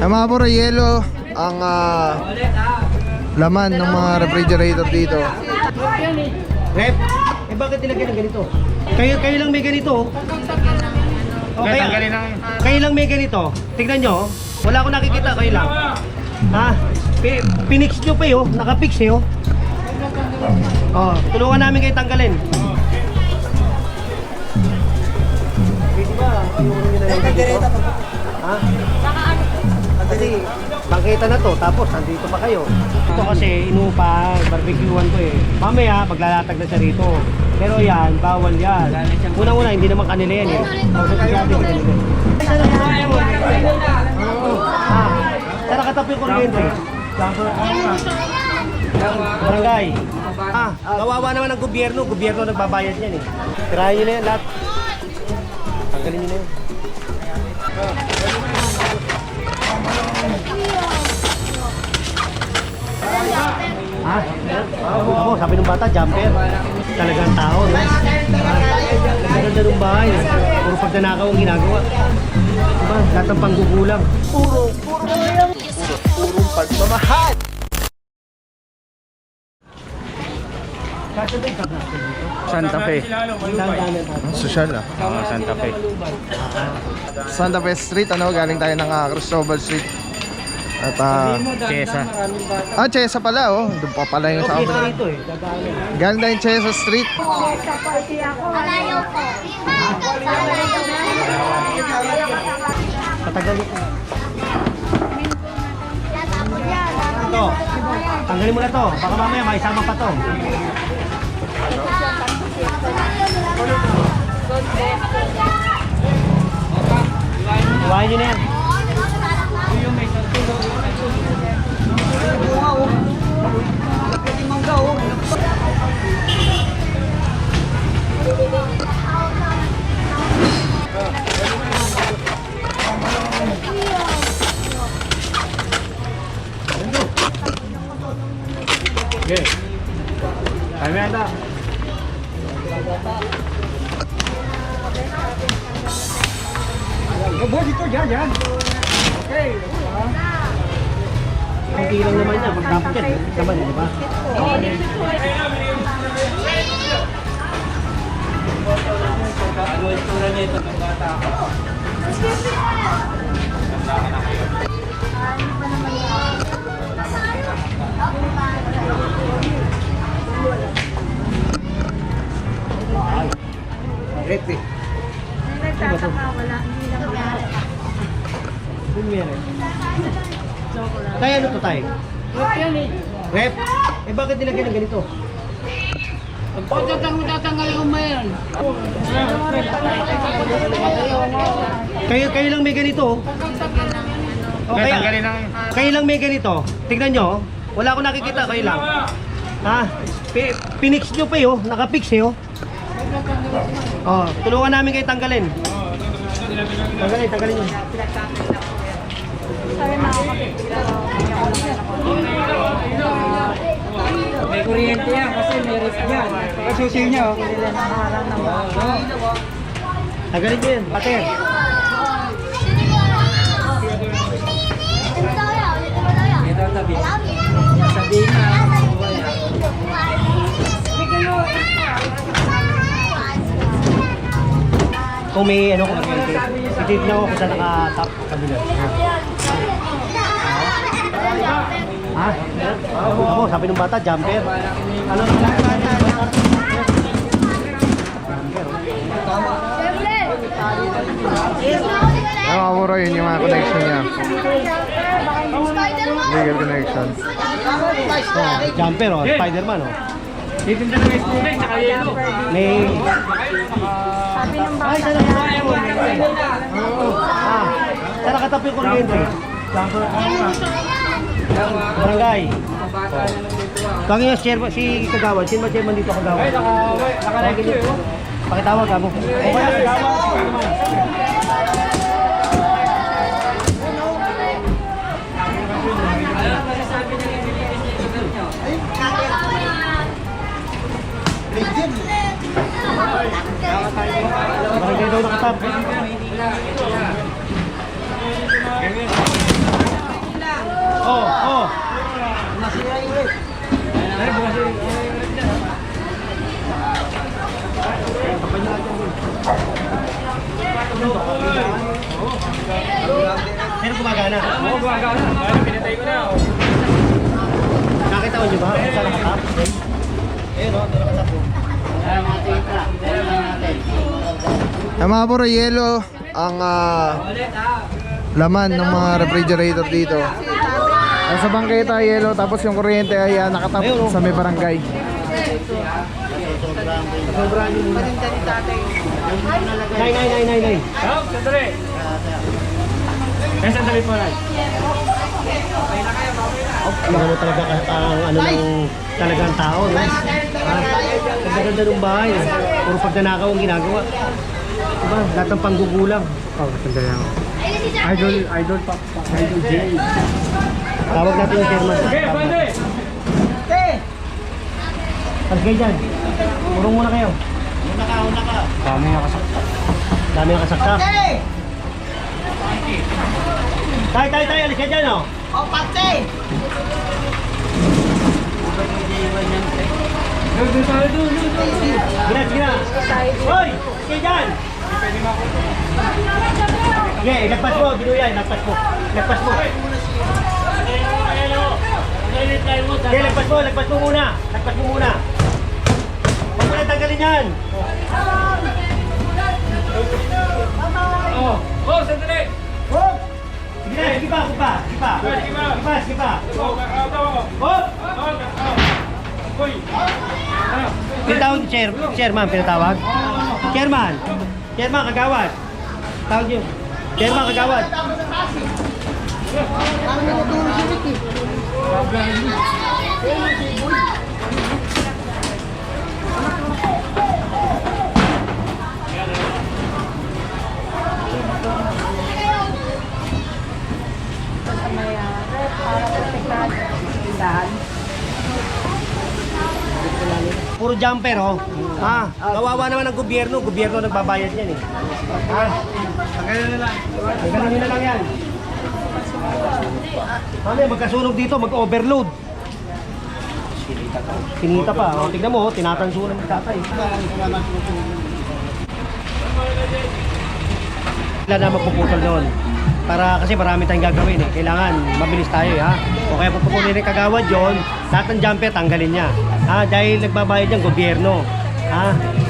mga puro yelo ang laman ng mga refrigerator dito. Rep? Eh bakit nilagyan ng ganito? Kayo lang may ganito. Okay, kayo lang may ganito. Tignan nyo, wala akong nakikita, kayo lang. Ha? Pinix nyo pa yun, nakapix yun. Tulungan namin kayo tanggalin. Pwede ba? Ayun nyo na lang dito. Ha? Kasi bangkita na to, tapos nandito pa kayo. Ito kasi inupa, barbecuean ko eh. Mamaya maglalatag na siya rito. Pero yan, bawal yan. Unang-una, hindi naman kanila yan eh. Tara katapi yung kuryente. Barangay. Kawawa naman ng gobyerno. Gobyerno nagbabayad yan eh. Tirahin nyo na yan lahat. Tanggalin nyo na yan. Ha? Ako, sabi ng bata, jumper. Talagang tao, no? Maganda ng bahay. Puro pagnanakaw ang ginagawa. Diba? Lahat ng panggugulang. Purong pagmamahal. Santa Fe. Sosyal ah. Santa Fe. Santa Fe Street, ano? Galing tayo ng Cristobal Street. At Chesa. Chesa pala oh. Doon pa pala yung sa amin. Galing tayo Chesa Street. Malayo po. Patagal ito. Ito. Tanggalin mo na to. Baka mamaya may isama pa to. Iwain nyo na yan. Okay. Kami anda. Boss ito dyan. Okay. Kunti lang naman yan. Magdapat yan. Naman, di ba? Repe. Nagtataka, hindi lang Meron. Kaya ano to tayo? Rep? Eh bakit nilagyan ng ganito? Tatanggalin ko ba yan? Kayo lang may ganito. Okay, kayo lang may ganito. Tignan nyo, wala akong nakikita, kayo lang. Ha? Pinix nyo pa yun, nakapix yun. Tulungan namin kayo tanggalin. Tanggalin nyo. Sorry mga kapatid. May kuryente yan kasi may risk yan. Kasusin niya. Tanggalin nyo yan, pater. Ito ang tabi. Sabihin na. Kung may ano kung kuryente, itignan ko kung saan naka-tap kabila. Ha? Ako, sabi ng bata, jumper. Ano? Mga puro yun yung mga connection niya. Legal connection. Jumper oh, Spider-Man oh. Titinda na may student, saka yelo. May... Sabi ng Ay, bata sana sana katapi yung kuryente. Barangay. Kami yung chairman, si Kagawan. Sino ba chairman dito, Kagawan? Naka-like yun. Pakitawag ka mo. O kaya Kagawan. Barangay daw nakatap. Oh. Pero gumagana. Oo, gumagana. Kaya pinatay ko na. Nakita mo nyo ba? Saan nakatap? Ayun o, doon nakatap po. Yung mga puro yelo ang laman ng mga refrigerator dito. Sa bangketa yelo, tapos yung kuryente ay nakatap sa may barangay. Sobrang yun muna. Nay. Oh, sandali. Sandali po lang. Ano talaga ang ano ng talagang tao, no? Ang ganda ng bahay. Puro pagnanakaw ang ginagawa. Diba? Lahat ng panggugulang. Oh, sandali lang. Idol pa. Idol J. Tawag natin yung chairman. Okay, pwede. Pag kayo dyan. Urong muna kayo. Una ka. Dami na kasakta. Dami ang kasakta. Tay, alis ka dyan, oh. Doon tayo doon. Gina. Hoy! Sige dyan! Sige, lagpas mo, binuyan, lagpas mo. Sige, lagpas mo muna. Huwag mo na tanggalin yan. Oh, sandali. Sige pa. Hop! Pinatawag yung chairman, pinatawag. Chairman, kagawad. Tawag yun. Chairman, kagawad. Puro jumper, oh. Kawawa naman ang gobyerno. Gobyerno nagbabayad yan, eh. Tanggalin nyo na lang yan. Mamaya magkasunog dito, mag-overload. Sinita pa. Oh, tignan mo, tinatansunan ng tatay. Wala na magpuputol doon. Kasi marami tayong gagawin, eh. Kailangan mabilis tayo, eh, ha. O kaya pupukunin ng kagawad yun, lahat ng jumper tanggalin niya. Dahil nagbabayad yung gobyerno.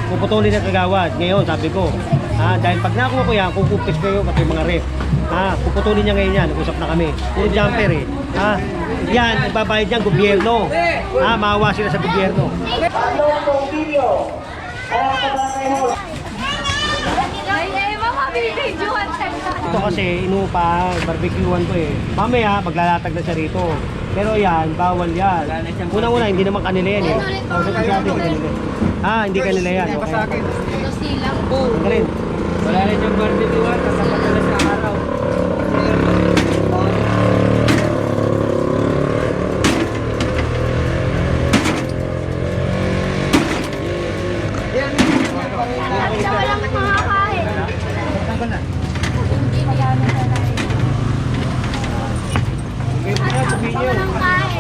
Puputulin ng kagawad. Ngayon, sabi ko, dahil pag nakuha ko yan, kukupis ko yung pati mga ref. Puputulin niya ngayon yan, nag-usap na kami. Puro jumper, eh. Yan, nagbabayad yung gobyerno. Maawa sila sa gobyerno. Ito kasi inupa, barbecuean ko, eh. Mamaya, maglalatag na siya rito. Pero yan, bawal yan. Unang-una, hindi naman kanila yan, eh. Hindi kanila yan. Okay. Galing. Wala rin yung barbecue, kasama pala sa araw. Walang makakain. Walang kain.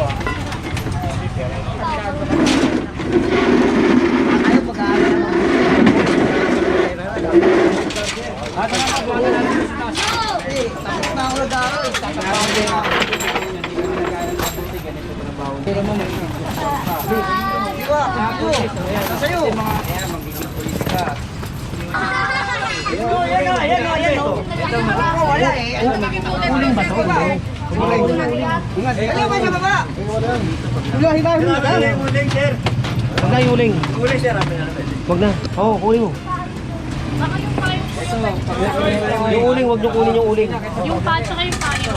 Uling ba ito? Huwag na yung uling. Huwag na. Oo, kunin mo. Baka yung payo ko yung Yung uling, huwag nyo kunin yung uling. yung pa, tsaka yung payo.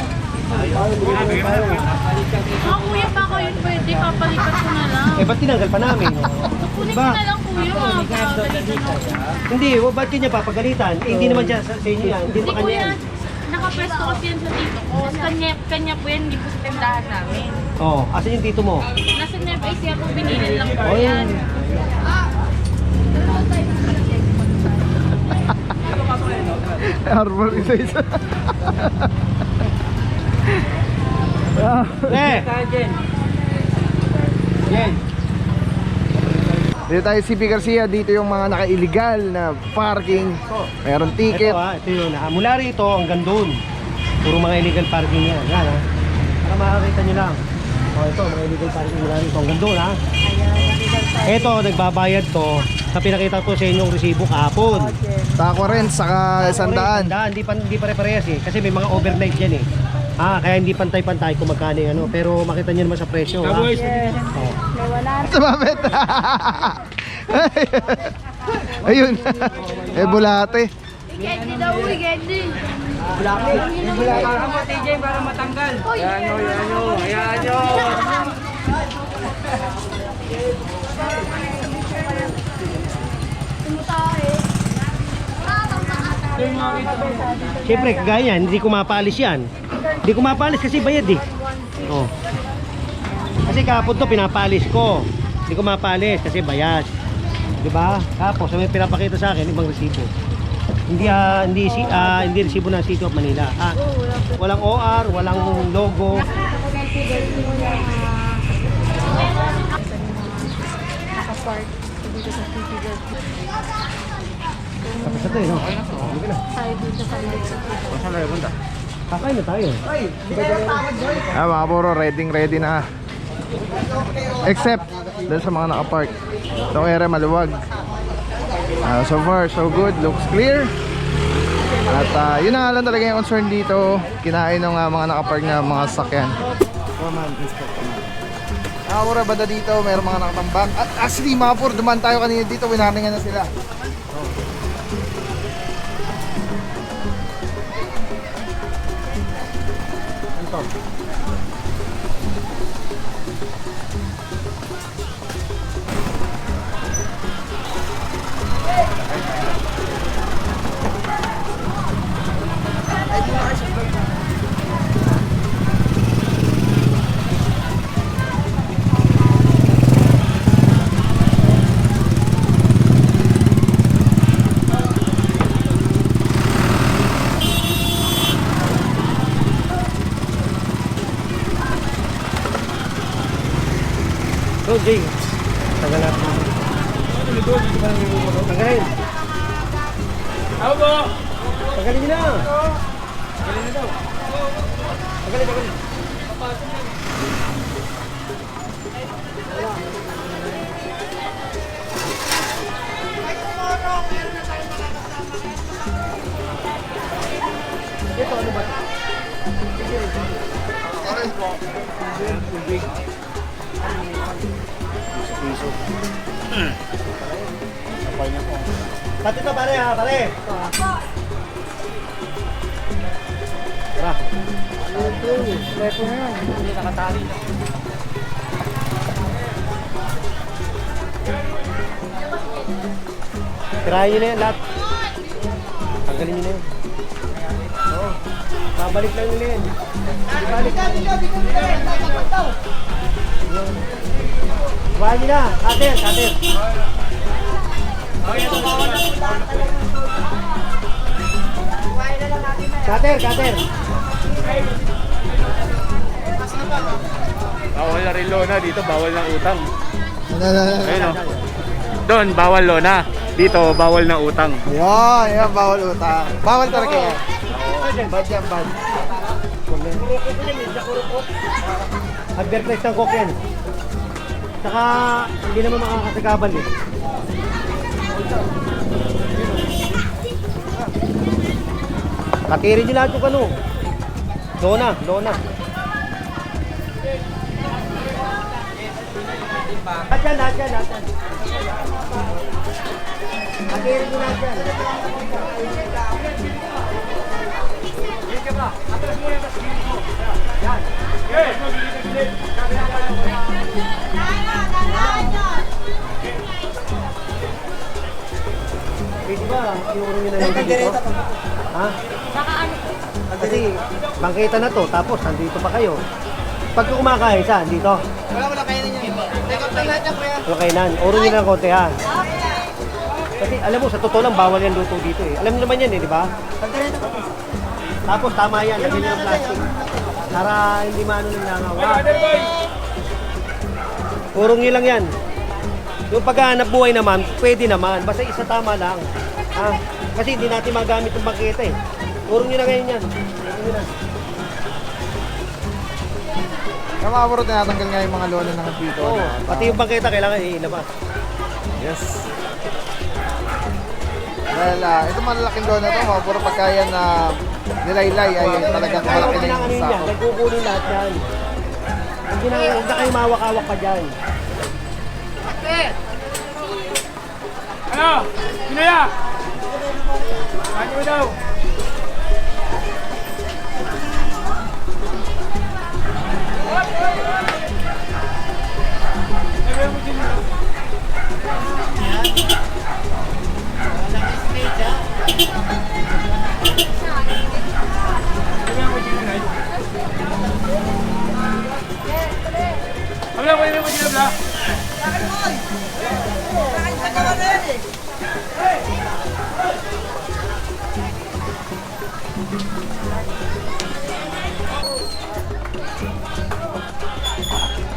Kuya, baka yun pwede, papalipat ko na lang. Ba't tinanggal pa namin? Kunin ko na lang kuya, magpapalitan ako. Hindi, ba't yun niya papagalitan? Hindi naman siya sa inyo yan. Hindi Hindi pa kanya kuya, yan. nakapwesto kasi yan sa tito ko. Kanya po yan, hindi po sa tindahan namin. Oo, asan yung tito mo? Nasa Nueva Ecija po, binilin lang po Oh, yan. Arbor isa-isa. Eh! Yan. Dito tayo CP Garcia, dito yung mga naka-illegal na parking. Mayroon ticket. Ito yun. Mula rito hanggang doon. Puro mga illegal parking yan. Yan ha. Para makakita nyo lang. Ito, mga illegal parking mula rito hanggang doon ha. Ito, nagbabayad to. Sa pinakita ko sa inyong resibo kahapon. Takwa rin, saka 100. Hindi pa pare-parehas eh. Kasi may mga overnight yan eh. Kaya hindi pantay-pantay kung magkano yung ano. Pero makita nyo naman sa presyo ha. Sumabit. Ayun. Bulate. Weekend daw, weekend. Para TJ para matanggal. Yan nyo. Siyempre, kagaya yan, hindi ko mapalis yan. Hindi ko mapalis kasi bayad eh. Oh. Kasi kahapon to pinapalis ko. Hindi ko mapalis kasi bayad. Diba? Tapos may pinapakita sa akin ibang resibo. Hindi resibo ng City of Manila. Walang OR, walang logo. Nakapark dito sa City Girl. Tapos ito eh, no? Tayo dito sa live. Kakain na tayo. Mga puro, ready na. Except dahil sa mga nakapark. Itong area maluwag. So far, so good. Looks clear. At yun na nga lang talaga yung concern dito. Kinain ng mga nakapark na mga sasakyan. Nakakura banda dito, mayroong mga nakatambak. At actually mga puro, duman tayo kanina dito. Winaringan na sila. So, Jay, tagal natin. Tagalin. Ako po. Tagalin nyo na. Tagalin na daw. Tagalin. Ito, ano ba? Orange po. Piso. Kapal niya po. Pati ito pare ha, pare. Tara. Lepo na yan. Hindi nakatali na. Tirahin nyo na yan lahat. Tanggalin nyo na yan. Oo. Babalik lang nila yan. Babalik. Buhayin nyo na. Cutter. Cutter. Bawal na rin lona dito, bawal ng utang. Ayun o. Ayun. Doon, bawal lona. Dito, bawal ng utang. Yan, bawal utang. Bawal talaga yan. Bad yan, bad. Advertise ng coke yan. Saka hindi naman makakasagabal eh. Katirin nyo lahat yung ano. Lona. Lahat yan. Katirin nyo lahat yan. Pwede ba? Iurong nyo na lang dito? Ha? Baka ano po? Kasi bangkita na to, tapos nandito pa kayo. Pag kumakain, saan? Dito? Wala kainan niya. Take na lahat yan, kuya. Wala kainan. Urong nyo lang konti ha. Kasi alam mo, sa totoo lang, bawal yan luto dito eh. Alam mo naman yan eh, di ba? Tapos tama yan, lagyan nyo ng plastic. Para hindi maano ng langaw. Purong nyo lang yan. Yung paghahanap buhay naman, pwede naman. Basta isa tama lang. Ha? Kasi hindi natin magamit yung bangketa eh. Purong nyo na ngayon yan. Purong nyo na. Kaya mga bro, tinatanggal nga yung mga lona ng dito. Oo, pati yung bangketa kailangan ilabas. Yes. Dahil ito malalaking lona to, mga bro, pagka yan na nilaylay ay talagang malaki na Kailangan yung yun yan. sako. Nagkukunin lahat yan. Huwag na kayo mawak-awak pa dyan. Ano? Pinaya! Ano mo daw? Habla, güey, no me quiero hablar.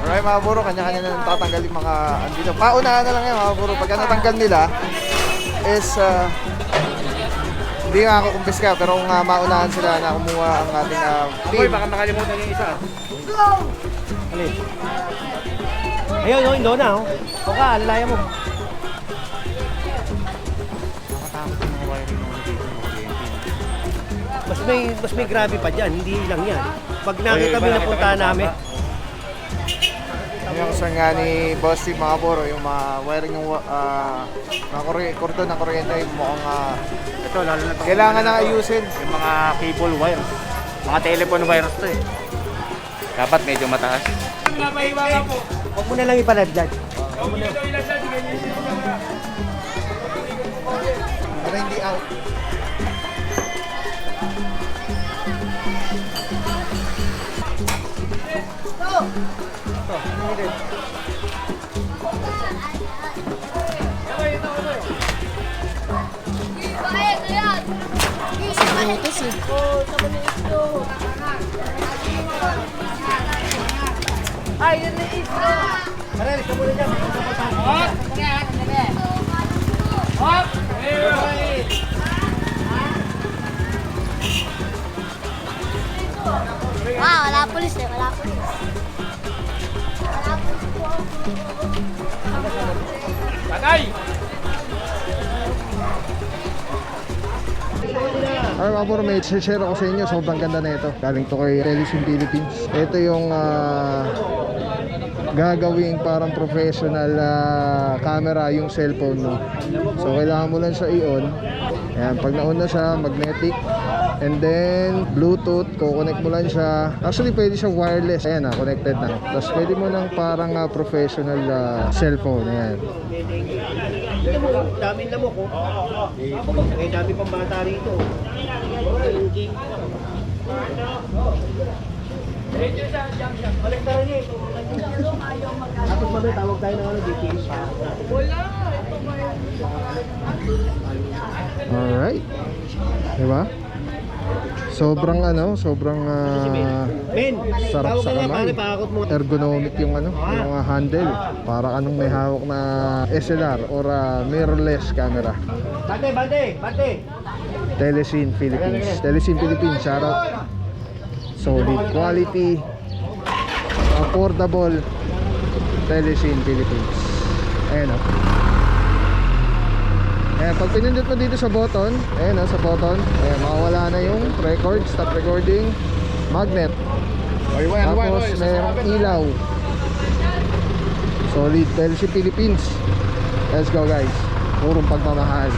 Alright mga buro, kanya-kanya na nang tatanggal yung mga andito. Paunahan na lang yan mga buro. Pagka natanggal nila is hindi nga ako kumpiska, pero kung maunahan sila na kumuha ang ating team. Baka makalimutan yung isa. Alin? Ayun, oh, doon na. Oh. O ka, alalayan mo. Mas may grabe pa dyan, hindi lang yan. Pag nakita mo na punta namin, Yung concern nga ni Boss Steve mga buro, yung mga wiring ng mga kordon ng kuryente, yung mukhang Ito, lalo na kailangan na ayusin. yung mga cable wires. Mga telephone wires to eh. Dapat medyo mataas. huwag mo na lang ipaladlad. Para hindi out. Aray, isa mo na dyan. Wala pulis eh, wala pulis. Patay! Alright mga buro, may share ako sa inyo. Sobrang ganda na ito. Galing to kay Relism Philippines. Ito yung gagawing parang professional camera yung cellphone mo. So kailangan mo lang siya i-on. Ayan, pag na-on na siya, magnetic. And then Bluetooth, kukonect mo lang siya. Actually pwede siya wireless. Ayan connected na. Tapos pwede mo ng parang professional cellphone. Ayan. Dami na mo ko. Eh, dami pang bata rito. Baliktaran niya ito. Tapos mamaya tawag tayo ng DTS. Alright. Diba? Sobrang Men, sarap tawag sa ka nga, kamay. pare, pakakot mo. Ergonomic yung yung handle. Para anong may hawak na SLR or mirrorless camera. Bante! Telesin Philippines. Telesin Philippines, shoutout. Solid quality, affordable. Telesin Philippines. Ayan o. Ayan, pag pinindot mo dito sa button, ayan sa button, ayan, makawala na yung record, stop recording, magnet. Tapos mayroong ilaw. Solid, Telesin Philippines. Let's go guys. Purong pagmamahal.